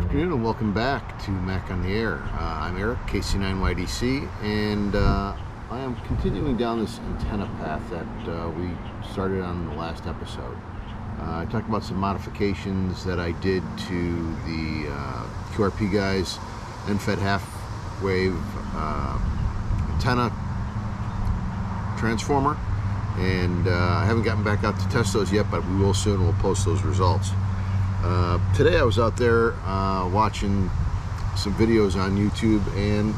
afternoon and welcome back to Mac on the Air. I'm Eric, KC9YDC, and I am continuing down this antenna path that we started on the last episode. I talked about some modifications that I did to the QRP guys end-fed half-wave antenna transformer, and I haven't gotten back out to test those yet, but we will soon. We'll post those results. Today I was out there watching some videos on YouTube and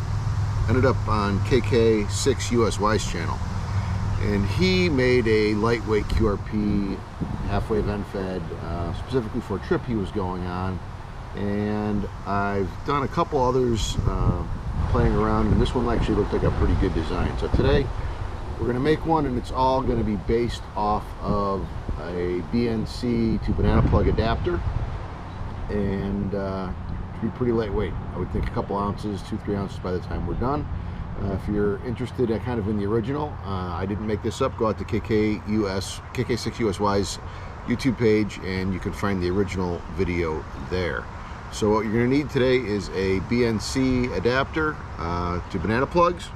ended up on KK6USY's channel, and he made a lightweight QRP half-wave end-fed specifically for a trip he was going on, and I've done a couple others playing around, and this one actually looked like a pretty good design. So today we're going to make one, and it's all going to be based off of a BNC to banana plug adapter, and be pretty lightweight. I would think a couple ounces, 2-3 ounces by the time we're done. If you're interested kind of in the original, I didn't make this up. Go out to KK6USY's YouTube page and you can find the original video there. So what you're going to need today is a BNC adapter to banana plugs.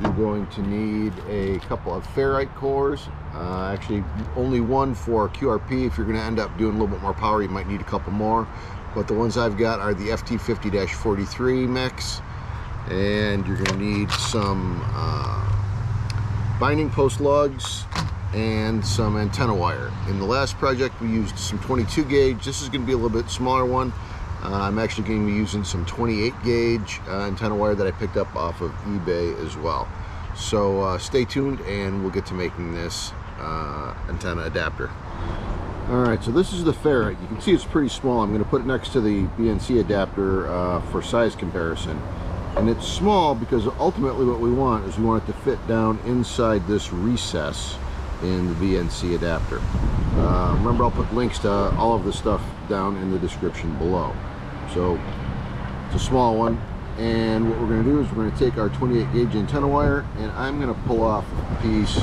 You're going to need a couple of ferrite cores, actually only one for QRP. If you're going to end up doing a little bit more power, you might need a couple more, but the ones I've got are the FT50-43 mix, and you're going to need some binding post lugs and some antenna wire. In the last project we used some 22 gauge. This is going to be a little bit smaller one. I'm actually going to be using some 28 gauge antenna wire that I picked up off of eBay as well. So stay tuned and we'll get to making this antenna adapter. Alright, so this is the ferrite. You can see it's pretty small. I'm going to put it next to the BNC adapter for size comparison. And it's small because ultimately what we want is we want it to fit down inside this recess in the BNC adapter. Remember, I'll put links to all of the stuff down in the description below. So it's a small one, and what we're going to do is we're going to take our 28 gauge antenna wire, and I'm going to pull off a piece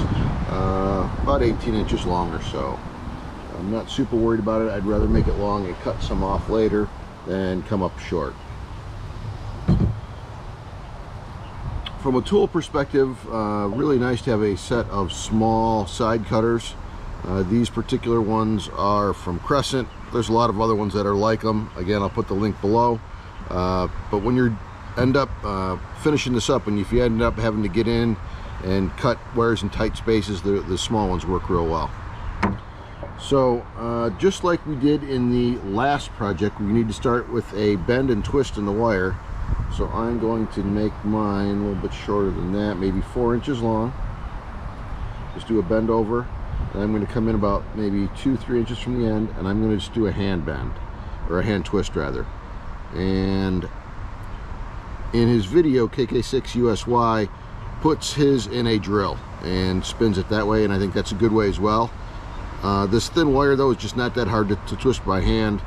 about 18 inches long or so. I'm not super worried about it. I'd rather make it long and cut some off later than come up short. From a tool perspective, really nice to have a set of small side cutters. These particular ones are from Crescent. There's a lot of other ones that are like them. Again, I'll put the link below. But when you end up finishing this up, and if you end up having to get in and cut wires in tight spaces, the small ones work real well. So just like we did in the last project, we need to start with a bend and twist in the wire. So I'm going to make mine a little bit shorter than that, maybe 4 inches long. Just do a bend over, and I'm going to come in about maybe 2-3 inches from the end, and I'm going to just do a hand bend, or a hand twist rather. And in his video, KK6USY puts his in a drill and spins it that way, and I think that's a good way as well. This thin wire though is just not that hard to twist by hand,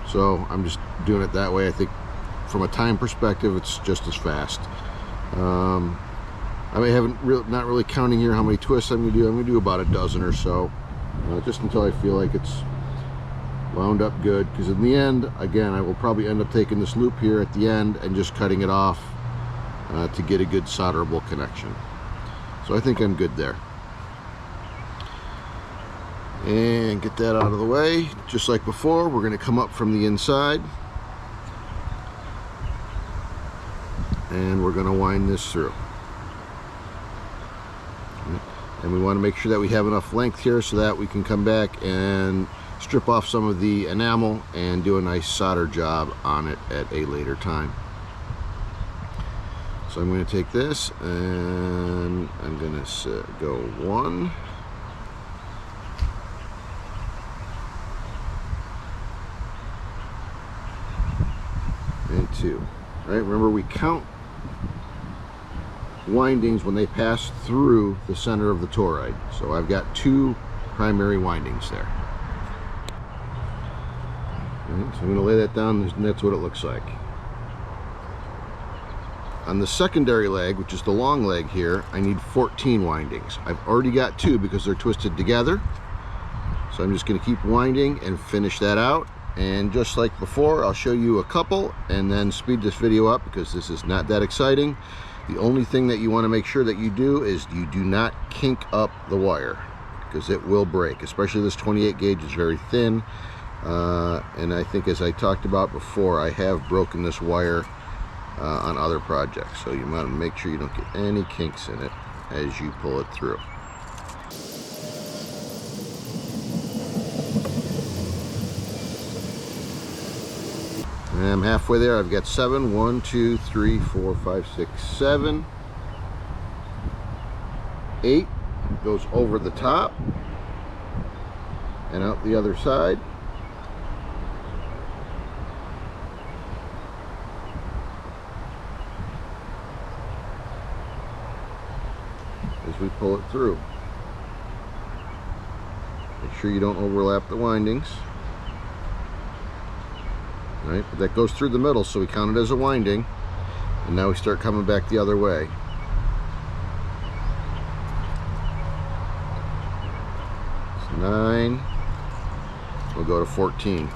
so I'm just doing it that way. I think from a time perspective it's just as fast. I not really counting here how many twists I'm going to do. I'm going to do about a dozen or so, just until I feel like it's wound up good, because in the end, again, I will probably end up taking this loop here at the end and just cutting it off to get a good solderable connection. So I think I'm good there. And get that out of the way. Just like before, we're going to come up from the inside, and we're going to wind this through. And we want to make sure that we have enough length here so that we can come back and strip off some of the enamel and do a nice solder job on it at a later time. So I'm going to take this and I'm going to go 1, and 2. All right, remember we count windings when they pass through the center of the toroid. So I've got 2 primary windings there. Right, so I'm going to lay that down, and that's what it looks like. On the secondary leg, which is the long leg here, I need 14 windings. I've already got 2 because they're twisted together. So I'm just going to keep winding and finish that out. and just like before, I'll show you a couple and then speed this video up because this is not that exciting. The only thing that you want to make sure that you do is you do not kink up the wire, because it will break. Especially this 28 gauge is very thin, and I think, as I talked about before, I have broken this wire on other projects, so you want to make sure you don't get any kinks in it as you pull it through. And I'm halfway there. I've got 7. 1, 2, 3, 4, 5, 6, 7. 8 goes over the top and out the other side. As we pull it through. Make sure you don't overlap the windings. Right, but that goes through the middle, so we count it as a winding. And now we start coming back the other way. It's 9. We'll go to 14.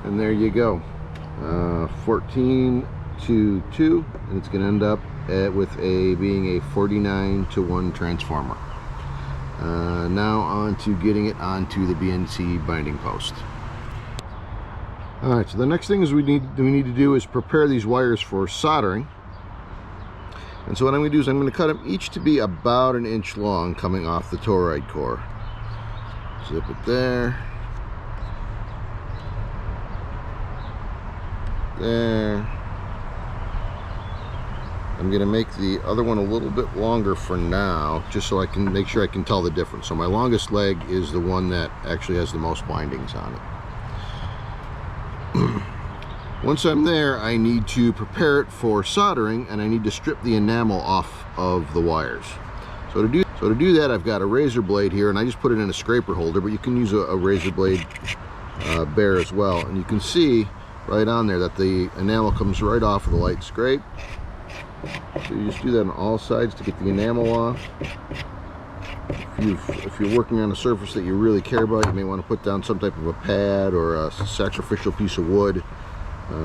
And there you go, 14 to 2, and it's going to end up with being a 49-to-1 transformer. Now on to getting it onto the BNC binding post. Alright, so the next thing is we need to do is prepare these wires for soldering. And so what I'm going to do is I'm going to cut them each to be about 1 inch long coming off the toroid core. Zip it there. There. I'm going to make the other one a little bit longer for now, just so I can make sure I can tell the difference. So my longest leg is the one that actually has the most windings on it. Once I'm there, I need to prepare it for soldering, and I need to strip the enamel off of the wires. So to do that, I've got a razor blade here, and I just put it in a scraper holder, but you can use a razor blade bare as well. And you can see right on there that the enamel comes right off of the light scrape. So you just do that on all sides to get the enamel off. If you're working on a surface that you really care about, you may want to put down some type of a pad or a sacrificial piece of wood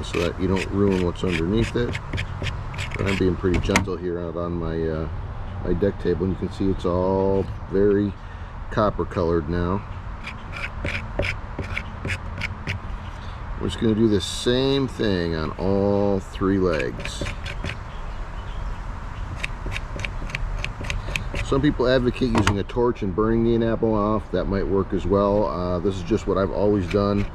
so that you don't ruin what's underneath it. But I'm being pretty gentle here out on my my deck table, and you can see it's all very copper colored now. We're just going to do the same thing on all 3 legs. Some people advocate using a torch and burning the enamel off. That might work as well. This is just what I've always done,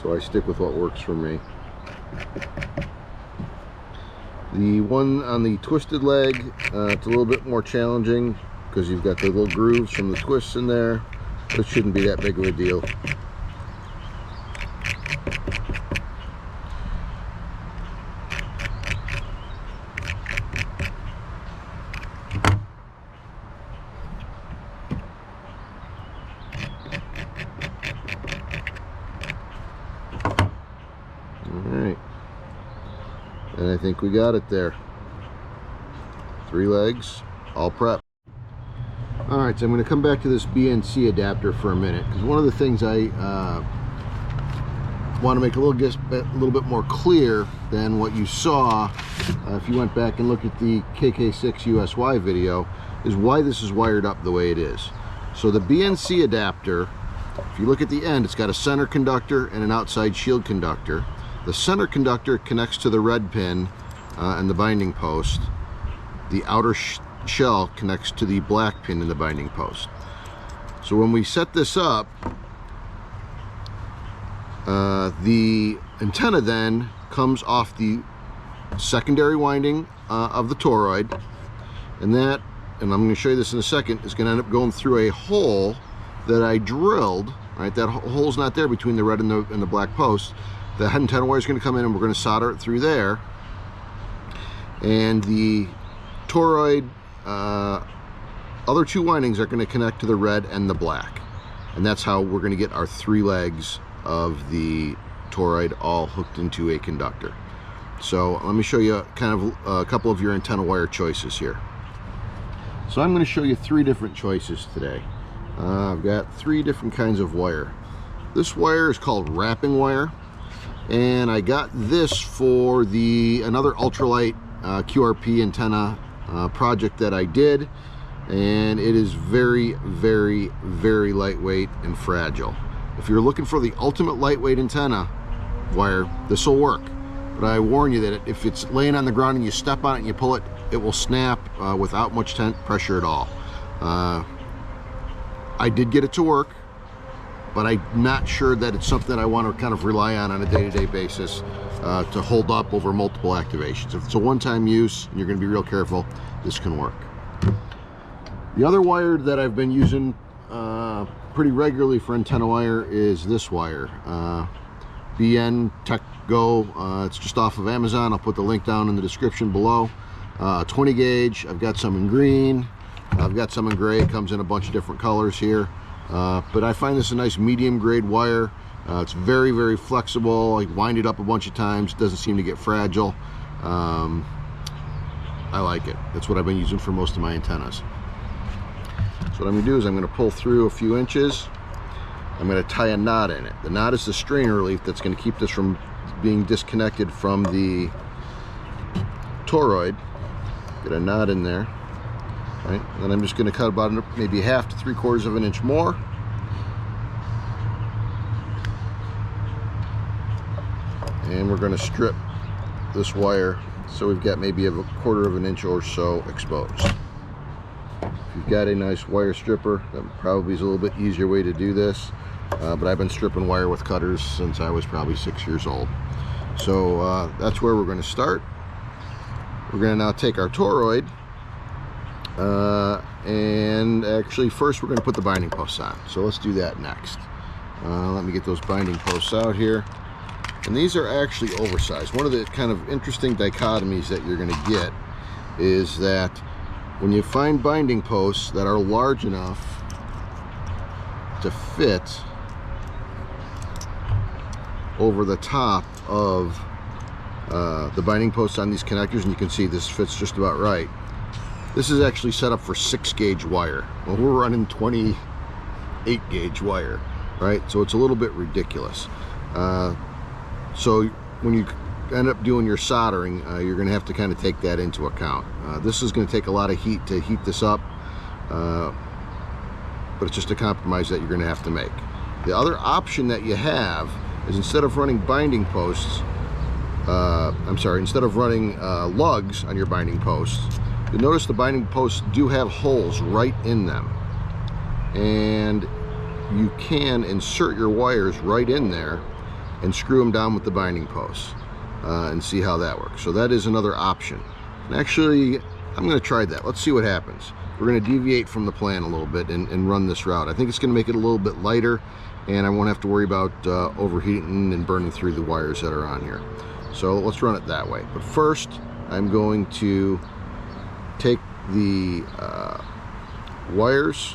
so I stick with what works for me. The one on the twisted leg, it's a little bit more challenging because you've got the little grooves from the twists in there, but it shouldn't be that big of a deal. Alright, and I think we got it there. 3 legs, all prepped. Alright, so I'm going to come back to this BNC adapter for a minute, because one of the things I want to make a little bit more clear than what you saw if you went back and looked at the KK6USY video, is why this is wired up the way it is. So the BNC adapter, if you look at the end, it's got a center conductor and an outside shield conductor. The center conductor connects to the red pin and the binding post. The outer red shell connects to the black pin in the binding post. So when we set this up, the antenna then comes off the secondary winding of the toroid, and that, and I'm going to show you this in a second, is going to end up going through a hole that I drilled. Right, that hole's not there between the red and the black post. The head antenna wire is going to come in, and we're going to solder it through there. And the toroid other two windings are going to connect to the red and the black, and that's how we're going to get our three legs of the toroid all hooked into a conductor. So let me show you kind of a couple of your antenna wire choices here. So I'm going to show you three different choices today. I've got three different kinds of wire. This wire is called wrapping wire, and I got this for another ultralight QRP antenna project that I did, and it is very, very, very lightweight and fragile. If you're looking for the ultimate lightweight antenna wire, this will work. But I warn you that if it's laying on the ground and you step on it and you pull it, it will snap without much pressure at all. I did get it to work, but I'm not sure that it's something I want to kind of rely on a day-to-day basis to hold up over multiple activations. If it's a one-time use and you're going to be real careful, this can work. The other wire that I've been using pretty regularly for antenna wire is this wire, BN Tech Go. It's just off of Amazon. I'll put the link down in the description below. 20 gauge. I've got some in green. I've got some in gray. It comes in a bunch of different colors here, but I find this a nice medium grade wire. It's very, very flexible. I wind it up a bunch of times. It doesn't seem to get fragile. I like it. That's what I've been using for most of my antennas. So what I'm going to do is I'm going to pull through a few inches. I'm going to tie a knot in it. The knot is the strain relief that's going to keep this from being disconnected from the toroid. Get a knot in there. Right, and then I'm just going to cut about maybe 1/2 to 3/4 of an inch more. And we're going to strip this wire so we've got maybe a 1/4 of an inch or so exposed. If you've got a nice wire stripper, that probably is a little bit easier way to do this. But I've been stripping wire with cutters since I was probably 6 years old. So that's where we're going to start. We're going to now take our toroid, and actually first we're going to put the binding posts on. So let's do that next. Let me get those binding posts out here. And these are actually oversized. One of the kind of interesting dichotomies that you're going to get is that when you find binding posts that are large enough to fit over the top of the binding posts on these connectors, and you can see this fits just about right. This is actually set up for 6 gauge wire. Well, we're running 28 gauge wire, right? So it's a little bit ridiculous. So when you end up doing your soldering, you're going to have to kind of take that into account. This is going to take a lot of heat to heat this up, but it's just a compromise that you're going to have to make. The other option that you have is instead of running binding posts, instead of running lugs on your binding posts, you'll notice the binding posts do have holes right in them, and you can insert your wires right in there and screw them down with the binding posts and see how that works. So that is another option. And actually, I'm going to try that. Let's see what happens. We're going to deviate from the plan a little bit and run this route. I think it's going to make it a little bit lighter, and I won't have to worry about overheating and burning through the wires that are on here. So let's run it that way. But first, I'm going to take the wires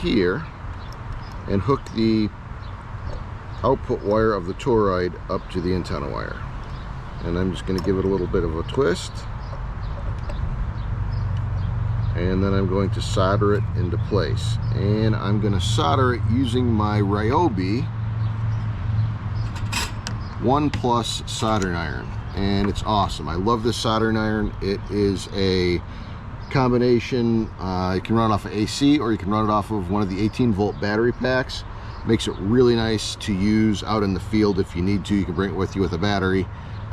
here and hook the output wire of the toroid up to the antenna wire. And I'm just going to give it a little bit of a twist. And then I'm going to solder it into place. And I'm going to solder it using my Ryobi 1+ soldering iron. And it's awesome. I love this soldering iron. It is a combination. You can run it off of AC, or you can run it off of one of the 18-volt battery packs. Makes it really nice to use out in the field if you need to. You can bring it with you with a battery.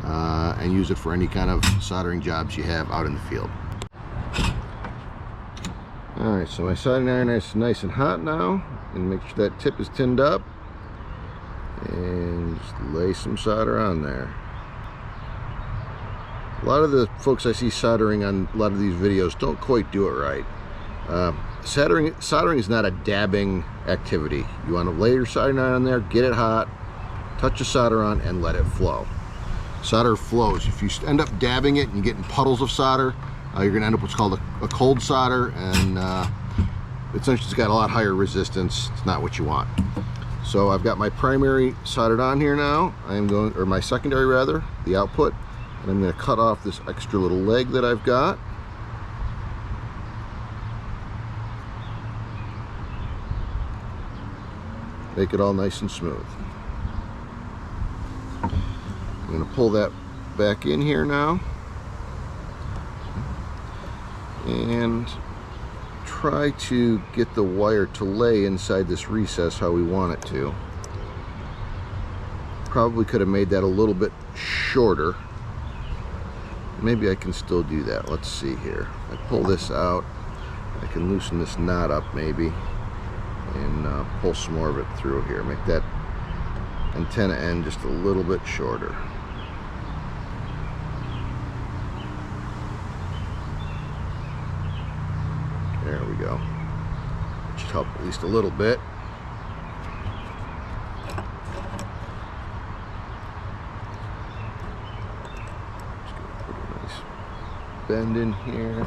and use it for any kind of soldering jobs you have out in the field. Alright, so my soldering iron is nice and hot now, and make sure that tip is tinned up, and just lay some solder on there. A lot of the folks I see soldering on a lot of these videos don't quite do it right. Soldering is not a dabbing activity. You want to lay your soldering iron on there, get it hot, touch the solder on, and let it flow. Solder flows. If you end up dabbing it and you're getting puddles of solder, you're going to end up with what's called a cold solder, and essentially it's got a lot higher resistance. It's not what you want. So I've got my primary soldered on here now. I am going, or my secondary rather, the output, and I'm going to cut off this extra little leg that I've got. Make it all nice and smooth. I'm going to pull that back in here now and try to get the wire to lay inside this recess how we want it to. Probably could have made that a little bit shorter. Maybe I can still do that. Let's see here. I pull this out. I can loosen this knot up maybe and pull some more of it through here. Make that antenna end just a little bit shorter. There we go. It should help at least a little bit. Just gonna put a nice bend in here.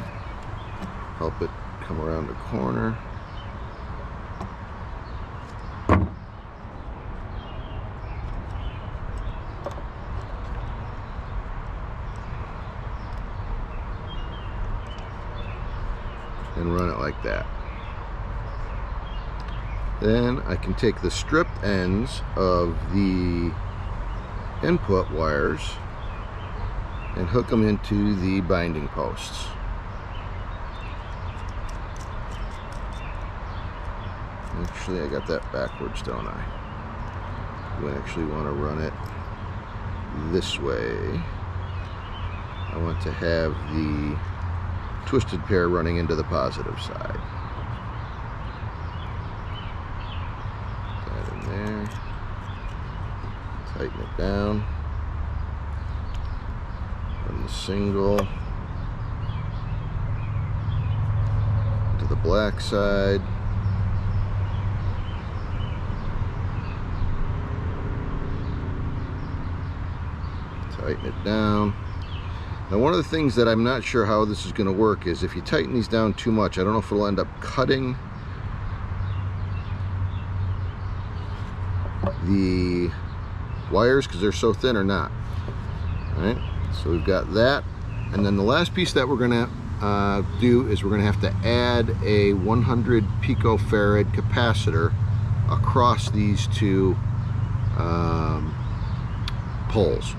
Help it come around the corner. And run it like that. Then I can take the stripped ends of the input wires and hook them into the binding posts. Actually, I got that backwards, don't I? We actually want to run it this way. I want to have the twisted pair running into the positive side. Put that in there. Tighten it down. Run the single to the black side. Tighten it down. Now, one of the things that I'm not sure how this is going to work is if you tighten these down too much, I don't know if it'll end up cutting the wires because they're so thin or not. All right, so we've got that. And then the last piece that we're going to do is we're going to have to add a 100 picofarad capacitor across these two poles.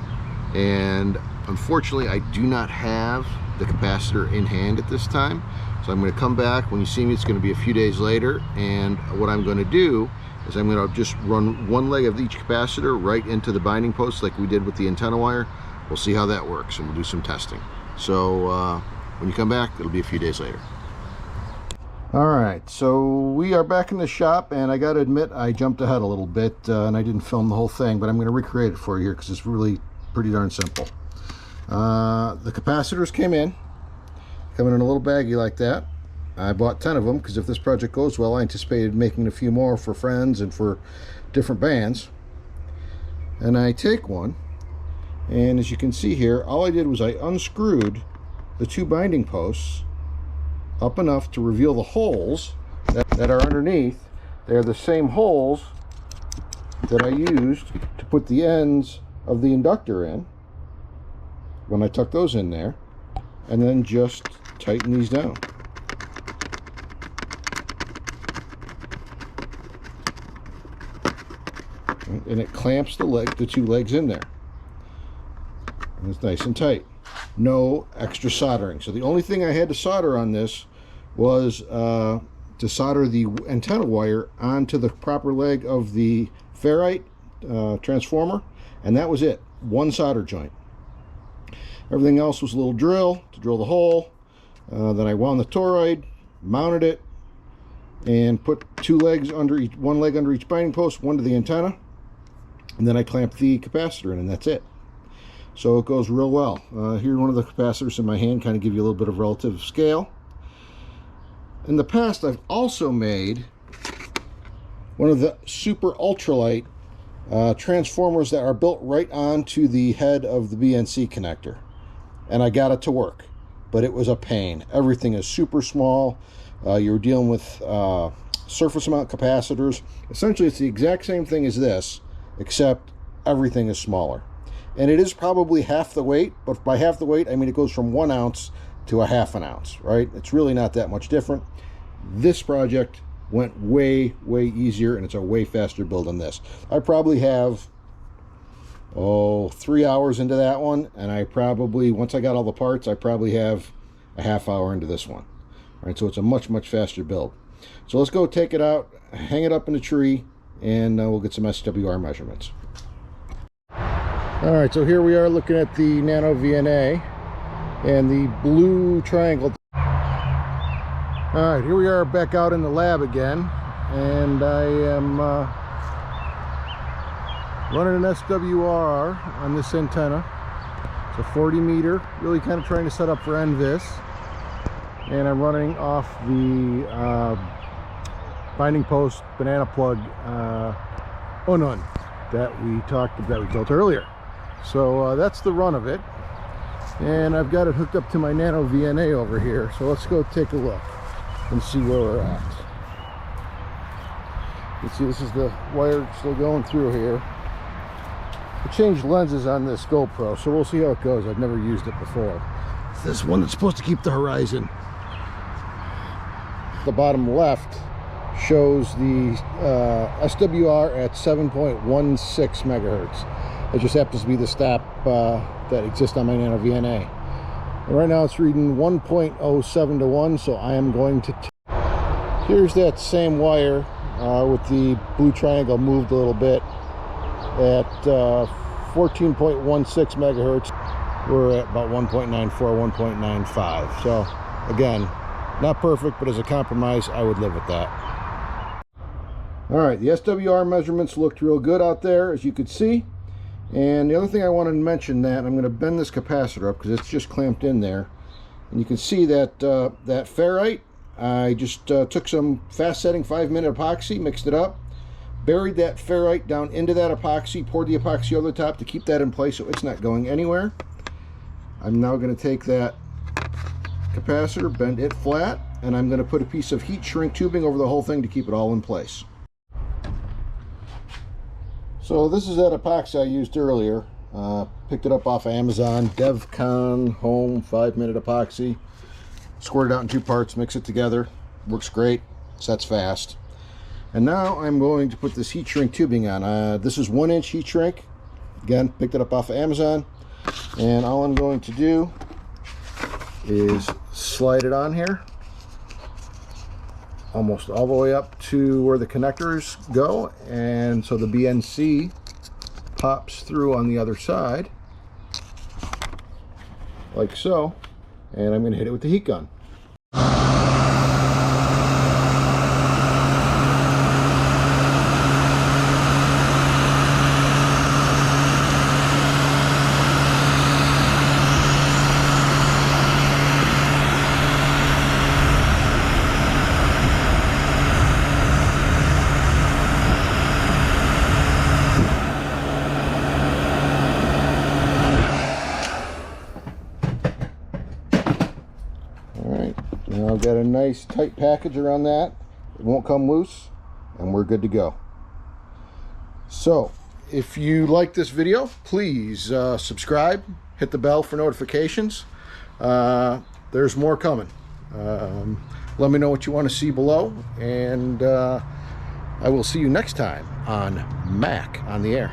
And unfortunately, I do not have the capacitor in hand at this time, so I'm going to come back. When you see me, it's going to be a few days later, and what I'm going to do is I'm going to just run one leg of each capacitor right into the binding post like we did with the antenna wire. We'll see how that works, and we'll do some testing. So when you come back, it'll be a few days later. Alright, so we are back in the shop, and I got to admit I jumped ahead a little bit, and I didn't film the whole thing, but I'm going to recreate it for you here because it's really pretty darn simple. The capacitors came in a little baggie like that. I bought 10 of them because if this project goes well, I anticipated making a few more for friends and for different bands. And I take one, and as you can see here, all I did was I unscrewed the two binding posts up enough to reveal the holes that are underneath. They're the same holes that I used to put the ends of the inductor in when I tuck those in there, and then just tighten these down. And it clamps the two legs in there. And it's nice and tight. No extra soldering. So the only thing I had to solder on this was to solder the antenna wire onto the proper leg of the ferrite transformer, and that was it. One solder joint. Everything else was a little drill to drill the hole. Then I wound the toroid, mounted it, and put one leg under each binding post, one to the antenna, and then I clamped the capacitor in, and that's it. So it goes real well. Here's one of the capacitors in my hand, kind of give you a little bit of relative scale. In the past, I've also made one of the super ultralight transformers that are built right onto the head of the BNC connector, and I got it to work, but it was a pain. Everything is super small. You're dealing with surface mount capacitors. Essentially, it's the exact same thing as this, except everything is smaller. And it is probably half the weight, but by half the weight, I mean it goes from 1 ounce to a ½ ounce, right? It's really not that much different. This project went way easier, and it's a way faster build than this. I probably have 3 hours into that one, and I probably, once I got all the parts, I probably have a ½ hour into this one. All right, so it's a much faster build. So let's go take it out, hang it up in a tree, and we'll get some SWR measurements. All right, so here we are looking at the Nano VNA and the blue triangle. All right, here we are back out in the lab again, and I am running an SWR on this antenna. It's a 40 meter, really kind of trying to set up for NVIS, and I'm running off the binding post banana plug Antanna that we built earlier. So that's the run of it, and I've got it hooked up to my Nano VNA over here. So let's go take a look and see where we're at. You can see this is the wire still going through here. I changed lenses on this GoPro, so we'll see how it goes. I've never used it before. It's this one that's supposed to keep the horizon. The bottom left shows the SWR at 7.16 megahertz. It just happens to be the stop that exists on my Nano VNA. And right now it's reading 1.07 to 1, so I am going to... Here's that same wire with the blue triangle moved a little bit at 14.16 megahertz. We're at about 1.94, 1.95. So again, not perfect, but as a compromise, I would live with that. All right, the SWR measurements looked real good out there, as you could see. And the other thing I wanted to mention, that I'm going to bend this capacitor up because it's just clamped in there, and you can see that that ferrite, I just took some fast setting 5-minute epoxy, mixed it up, buried that ferrite down into that epoxy, poured the epoxy over the top to keep that in place so it's not going anywhere. I'm now going to take that capacitor, bend it flat, and I'm going to put a piece of heat shrink tubing over the whole thing to keep it all in place. So this is that epoxy I used earlier. Picked it up off of Amazon. DevCon Home 5-minute epoxy. Squirt it out in 2 parts, mix it together. Works great, sets fast. And now I'm going to put this heat shrink tubing on. This is 1-inch heat shrink. Again, picked it up off of Amazon. And all I'm going to do is slide it on here, almost all the way up to where the connectors go, and so the BNC pops through on the other side like so, and I'm going to hit it with the heat gun. Now I've got a nice tight package around that. It won't come loose, and we're good to go. So if you like this video, please subscribe, hit the bell for notifications. There's more coming. Let me know what you want to see below, and I will see you next time on Mac on the Air.